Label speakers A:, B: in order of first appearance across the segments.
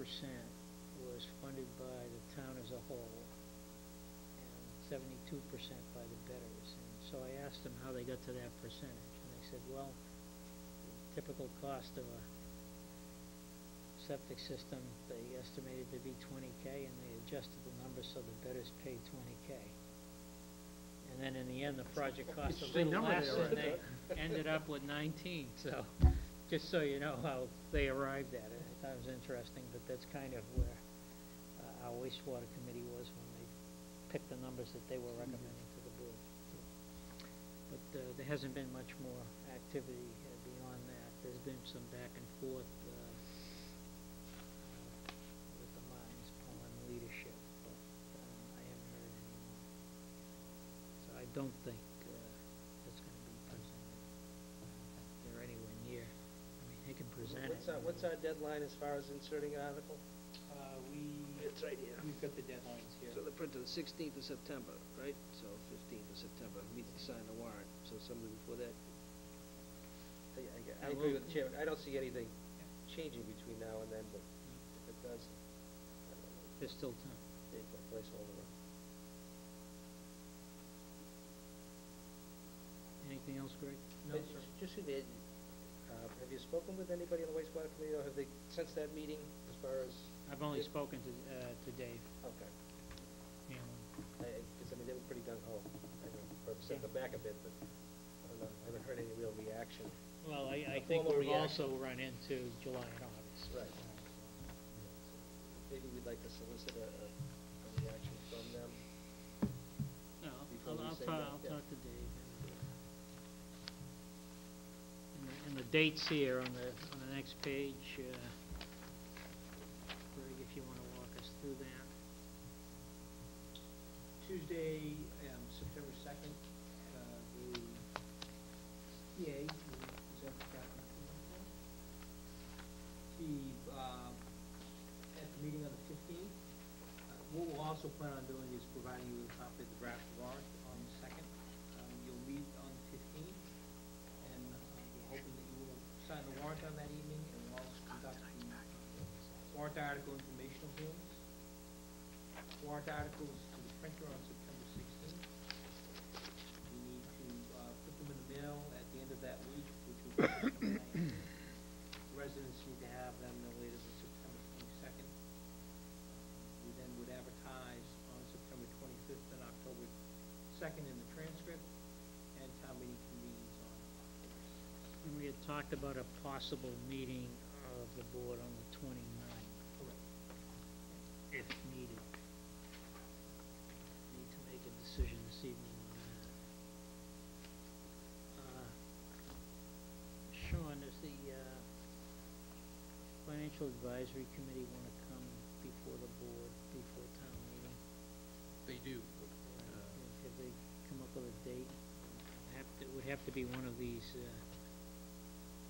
A: was funded by the town as a whole, and 72% by the bidders. And so I asked them how they got to that percentage, and they said, well, the typical cost of a septic system, they estimated to be $20K, and they adjusted the numbers so the bidders paid $20K. And then in the end, the project cost a little less, and they ended up with 19. So, just so you know how they arrived at it. I thought it was interesting, but that's kind of where our wastewater committee was when they picked the numbers that they were recommending to the board. But there hasn't been much more activity beyond that. There's been some back and forth with the Mines Pond leadership, but I haven't heard any more. So I don't think it's going to be presented. They're anywhere near. I mean, they can present it.
B: What's our deadline as far as inserting an article? It's right here.
C: We've got the deadlines here.
B: So the printer, the 16th of September, right? So 15th of September, we need to sign the warrant. So somebody before that. I agree with the chairman. I don't see anything changing between now and then, but if it does, I don't know.
A: There's still time.
B: They put a placeholder on.
A: Anything else, Greg?
C: No, sir.
B: Just have you spoken with anybody on the wastewater committee, or have they, since that meeting, as far as?
A: I've only spoken to Dave.
B: Okay.
A: Yeah.
B: Because, I mean, they were pretty gung-ho. I know, perhaps set them back a bit, but I don't know. I haven't heard any real reaction.
A: Well, I think we've also run into July and August.
B: Right. Maybe we'd like to solicit a reaction from them.
A: No, I'll talk to Dave. And the dates here on the next page, Greg, if you want to walk us through that.
C: Tuesday, September 2nd, the PA will present the capital improvement plan. At the meeting on the 15th, what we'll also plan on doing is providing you with a copy of the draft warrant on the 2nd. You'll meet on the 15th, and we're hoping that you will sign the warrant on that evening, and we'll also conduct the warrant article informational hearings. Warrant articles to the printer on September 16th. We need to put them in the mail at the end of that week, which will be September 19th. Residents need to have them no later than September 22nd. We then would advertise on September 25th and October 2nd in the transcript, and town meeting convenes on October 6th.
A: And we had talked about a possible meeting of the board on the 29th.
C: Correct.
A: If needed. Need to make a decision this evening on that. Sean, does the Financial Advisory Committee want to come before the board, before town meeting?
D: They do.
A: Have they come up with a date? It would have to be one of these.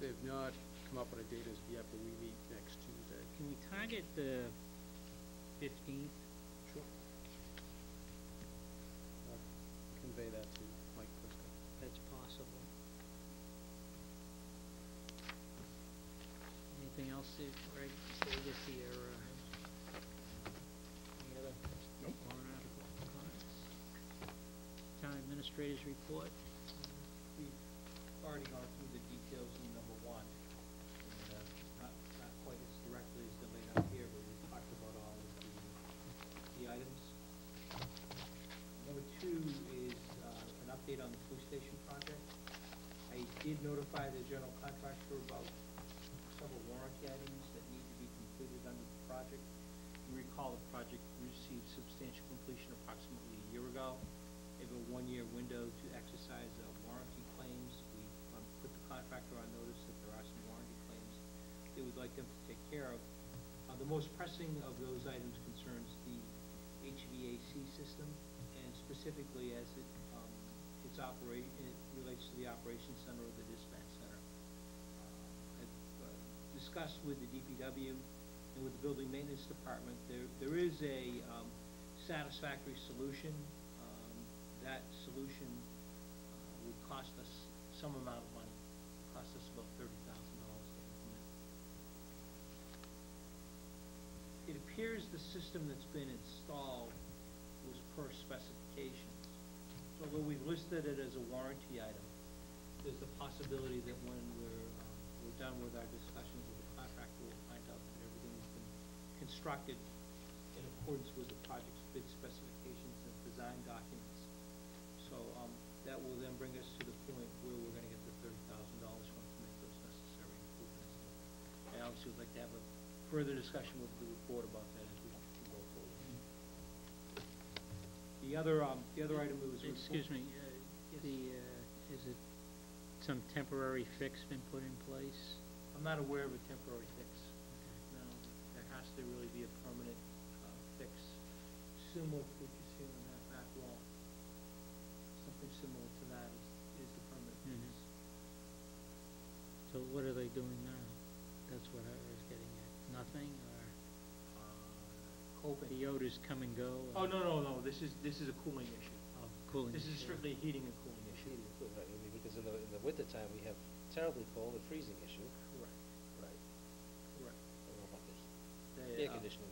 D: They have not come up with a date as yet, but we meet next Tuesday.
A: Can we target the 15th?
D: Sure. Convey that to Mike Briscoe.
A: That's possible. Anything else, Greg, say this year? Any other warrant article comments? Town Administrator's Report.
C: We've already gone through the details in number 1, and not quite as directly as they're laid out here, but we talked about all of the items. Number 2 is an update on the police station project. I did notify the general contractor about several warranty items that need to be completed under the project. You recall the project received substantial completion approximately a year ago. They have a 1-year window to exercise warranty claims. We put the contractor on notice that there are some warranty claims they would like them to take care of. The most pressing of those items concerns the HVAC system, and specifically as it relates to the operations center or the dispatch center. Discussed with the DPW and with the building maintenance department, there is a satisfactory solution. That solution would cost us some amount of money. It cost us about $30,000 to implement. appears the system that's been installed was per specifications. So although we've listed it as a warranty item, there's the possibility that when we're done with our discussions with the contractor, we'll find out that everything has been constructed in accordance with the project's bid specifications and design documents. So, that will then bring us to the point where we're gonna get the $30,000 from to make those necessary improvements. I obviously would like to have a further discussion with the board about that as we go forward. The other item was.
A: Excuse me,
C: Yes.
A: is it some temporary fix been put in place?
C: I'm not aware of a temporary fix. No, there has to really be a permanent, fix, similar to what you see on that back wall. Something similar to that is the permanent fix.
A: Mhm. So what are they doing now? That's what I was getting at. Nothing, or
C: Coping.
A: the odors come and go?
C: Oh, no, this is a cooling issue.
A: Oh, cooling.
C: This is
A: issue.
C: strictly a heating and cooling issue.
B: Heating, too, right, I mean, because in the wintertime, we have terribly cold and freezing issue.
C: Correct,
B: Right.
C: correct.
B: I don't know about this
C: They,
B: air conditioning.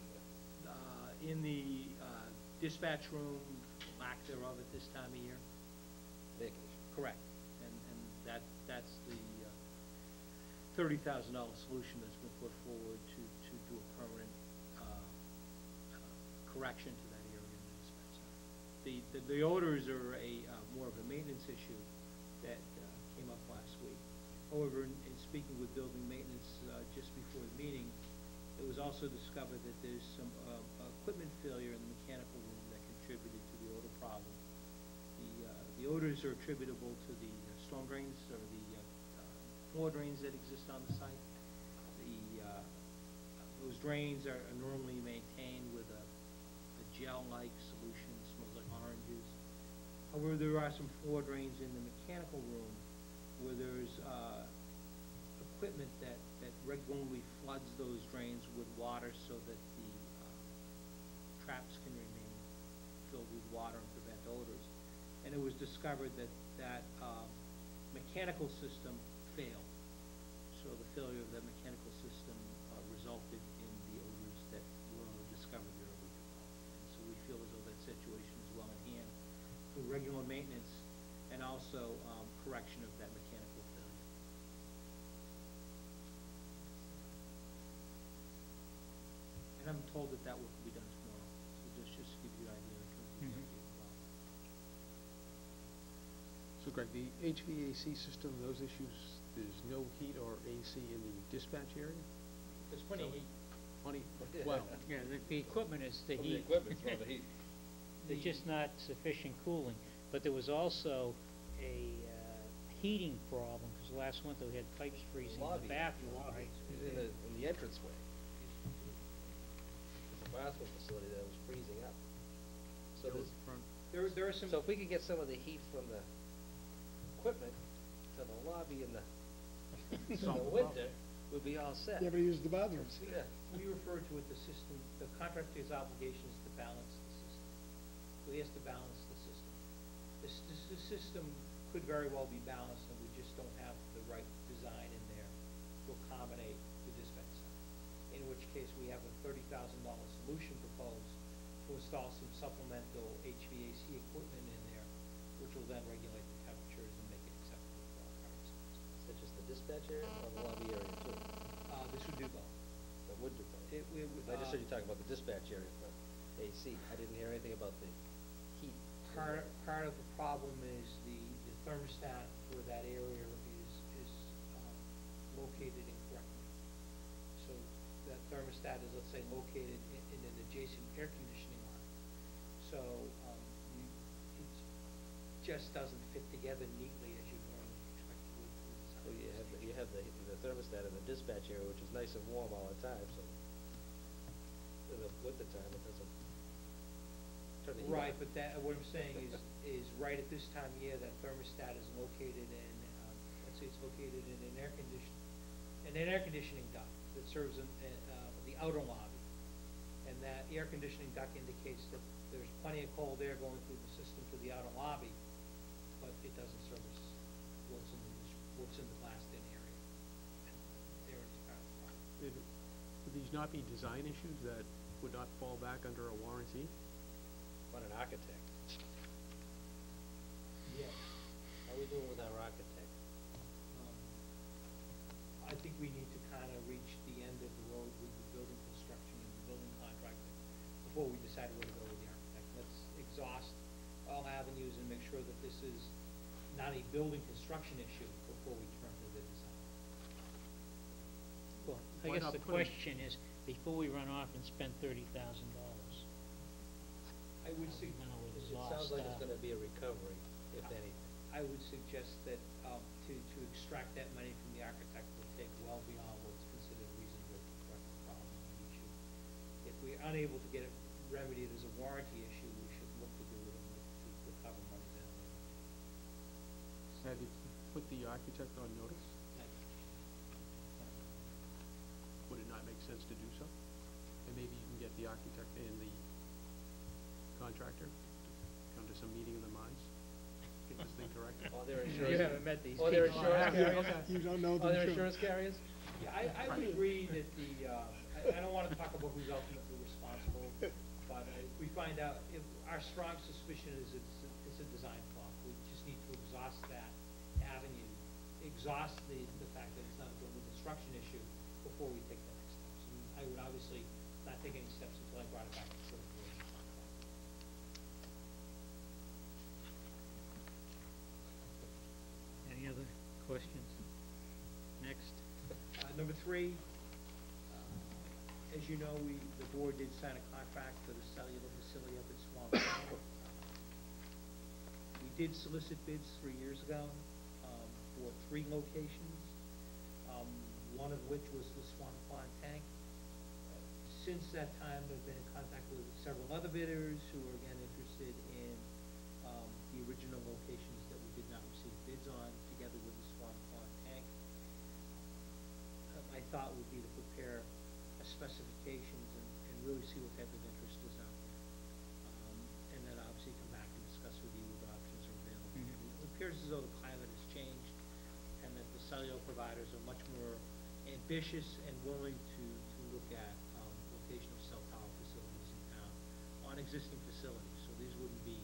C: In the dispatch room, lack thereof at this time of year.
B: Air conditioning.
C: Correct, and that's the $30,000 solution that's been put forward to do a permanent correction to that area in the dispatch center. The odors are more of a maintenance issue that came up last week. However, in speaking with building maintenance just before the meeting, it was also discovered that there's some equipment failure in the mechanical room that contributed to the odor problem. The odors are attributable to the storm drains or the floor drains that exist on the site. Those drains are normally maintained with a gel-like solution, smells like oranges. However, there are some floor drains in the mechanical room where there's equipment that regularly floods those drains with water so that the traps can remain filled with water and prevent odors. And it was discovered that mechanical system failed. So the failure of that mechanical system resulted in the odors that were discovered early. And so we feel as though that situation is well in hand for regular maintenance and also correction of that mechanical failure. And I'm told that work will be done tomorrow, so just to give you an idea in terms of the
A: Mhm.
C: update involved.
D: So Greg, the HVAC system, those issues, there's no heat or AC in the dispatch area?
C: There's plenty of heat.
D: Plenty,
B: Yeah.
D: well,
A: Yeah, the equipment is the
B: From
A: heat.
B: the equipment, from the heat.
A: There's just not sufficient cooling. But there was also a heating problem, because last winter we had pipes freezing in the
B: Lobby.
A: bathroom, right?
B: In the entranceway. There's a bathroom facility that was freezing up. So there's,
D: front,
C: There are some.
B: so if we could get some of the heat from the equipment to the lobby in the winter, we'd be all set.
E: You ever use the bathrooms?
B: Yeah.
C: We refer to it the system, the contractor's obligation is to balance the system. So he has to balance the system. This system could very well be balanced, and we just don't have the right design in there to accommodate the dispatch center. In which case, we have a $30,000 solution proposed to install some supplemental HVAC equipment in there, which will then regulate the temperatures and make it acceptable for our customers.
B: Is that just the dispatch area or the lobby area too?
C: This would do both.
B: That would do both.
C: It would,
B: I just heard you talking about the dispatch area for AC. I didn't hear anything about the heat.
C: Part of the problem is the thermostat for that area is located incorrectly. So that thermostat is, let's say, located in an adjacent air conditioning line. So, it just doesn't fit together neatly as you normally expect it would.
B: So you have the thermostat in the dispatch area, which is nice and warm all the time, so in the wintertime, it doesn't turn the heat on.
C: Right, but what I'm saying is right at this time of year, that thermostat is located in, let's say it's located in an air conditioning duct that serves the outer lobby. And that air conditioning duct indicates that there's plenty of cold air going through the system to the outer lobby, but it doesn't service what's in the glassed-in area. And there it's kind of a problem.
D: would these not be design issues that would not fall back under a warranty?
B: What an architect.
C: Yes.
B: How are we doing with our architect?
C: I think we need to kind of reach the end of the road with the building construction and the building contractor before we decide where to go with the architect. Let's exhaust all avenues and make sure that this is not a building construction issue before we turn to the design.
A: Well, I
D: Why
A: guess
D: not
A: the
D: put it-
A: question is, before we run off and spend $30,000,
C: I would
A: Are we gonna
B: It
A: exhaust
B: sounds like it's
A: that?
B: gonna be a recovery, if anything.
C: I would suggest that, to extract that money from the architect will take well beyond what's considered reasonable to correct the problem of the issue. If we're unable to get it remedied as a warranty issue, we should look to do it and look to recover money down there.
D: Have you put the architect on notice? Would it not make sense to do so? And maybe you can get the architect and the contractor to come to some meeting of the minds, get this thing corrected.
B: Or their insurance.
A: You haven't met these
B: Or their
A: people.
B: insurance
D: Yeah,
B: carriers.
D: okay.
E: You don't know
B: Or
E: the
B: their
E: insurance.
B: insurance carriers.
C: Yeah, I would agree that the, I don't wanna talk about who's ultimately responsible, but if we find out, if, our strong suspicion is it's a design flaw. We just need to exhaust that avenue, exhaust the fact that it's not a building construction issue before we take the next steps. And I would obviously not take any steps until I brought it back to the board.
A: Any other questions? Next.
C: Number three, as you know, the board did sign a contract for the cellular facility up at Swamp Pond. We did solicit bids 3 years ago, for 3 locations, one of which was the Swamp Pond tank. Since that time, I've been in contact with several other bidders who are again interested in, the original locations that we did not receive bids on, together with the Swamp Pond tank. My thought would be to prepare specifications and really see what type of interest is out there. And then obviously come back and discuss with you what options are available.
A: Mhm.
C: It appears as though the climate has changed and that the cellular providers are much more ambitious and willing to look at, location of cell tower facilities in town on existing facilities. So these wouldn't be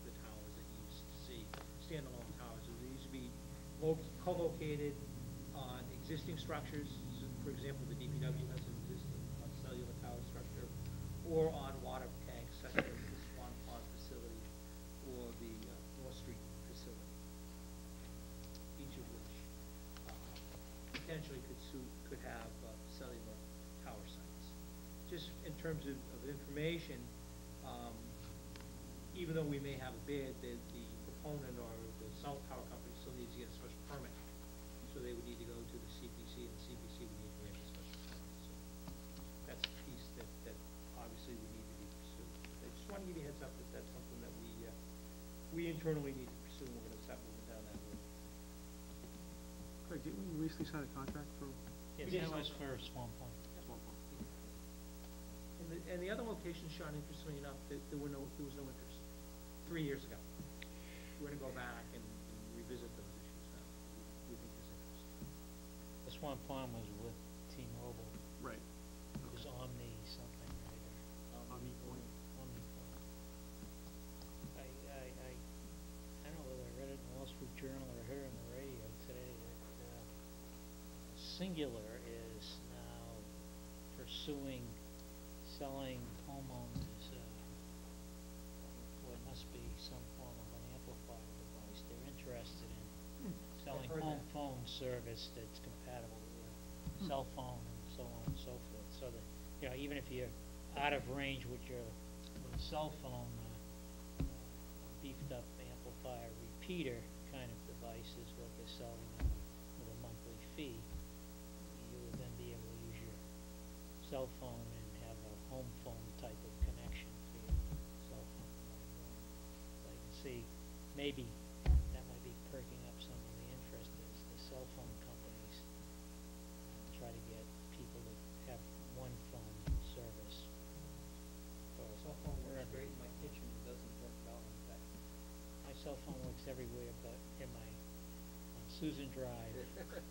C: the towers that you used to see, standalone towers. These would be co-located on existing structures. So for example, the DPW has an existing cellular tower structure, or on water tanks such as the Swan Pond facility or the North Street facility, each of which potentially could have cellular tower sites. Just in terms of information, even though we may have a bid, the proponent or the cell tower company still needs to get a special permit. So they would need to go to the CPC, and the CPC would need to grant a special permit. So that's a piece that obviously would need to be pursued. I just want to give you a heads up that that's something that we internally need to pursue, and we're gonna start moving down that road.
D: Craig, didn't we recently sign a contract for
A: Yes,
C: We did
A: that was
C: something.
A: for Swamp Pond.
D: Swamp Pond?
C: And the other locations, Sean, interestingly enough, there was no interest 3 years ago. We're gonna go back and revisit those issues now. We think there's interest.
A: The Swamp Pond was with T-Mobile.
D: Right.
A: It was Omni something, right? Or
D: Omni Point.
A: Omni Point. I don't know whether I read it in the Wall Street Journal or heard it on the radio today that Singular is now pursuing selling homeowners, what must be some form of an amplifier device. They're interested in selling
C: heard
A: home
C: that.
A: phone service that's compatible with your cell phone and so on and so forth. So that, even if you're out of range with a cell phone, beefed up amplifier repeater kind of device is what they're selling with a monthly fee. You would then be able to use your cell phone and have a home phone type of connection for your cell phone. So I can see maybe that might be perking up some of the interest as the cell phone companies try to get people to have one phone service.
C: Cell phone works great in my kitchen, it doesn't work well in the back.
A: My cell phone works everywhere but on Susan Drive,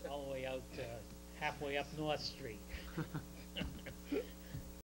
A: all the way out halfway up North Street.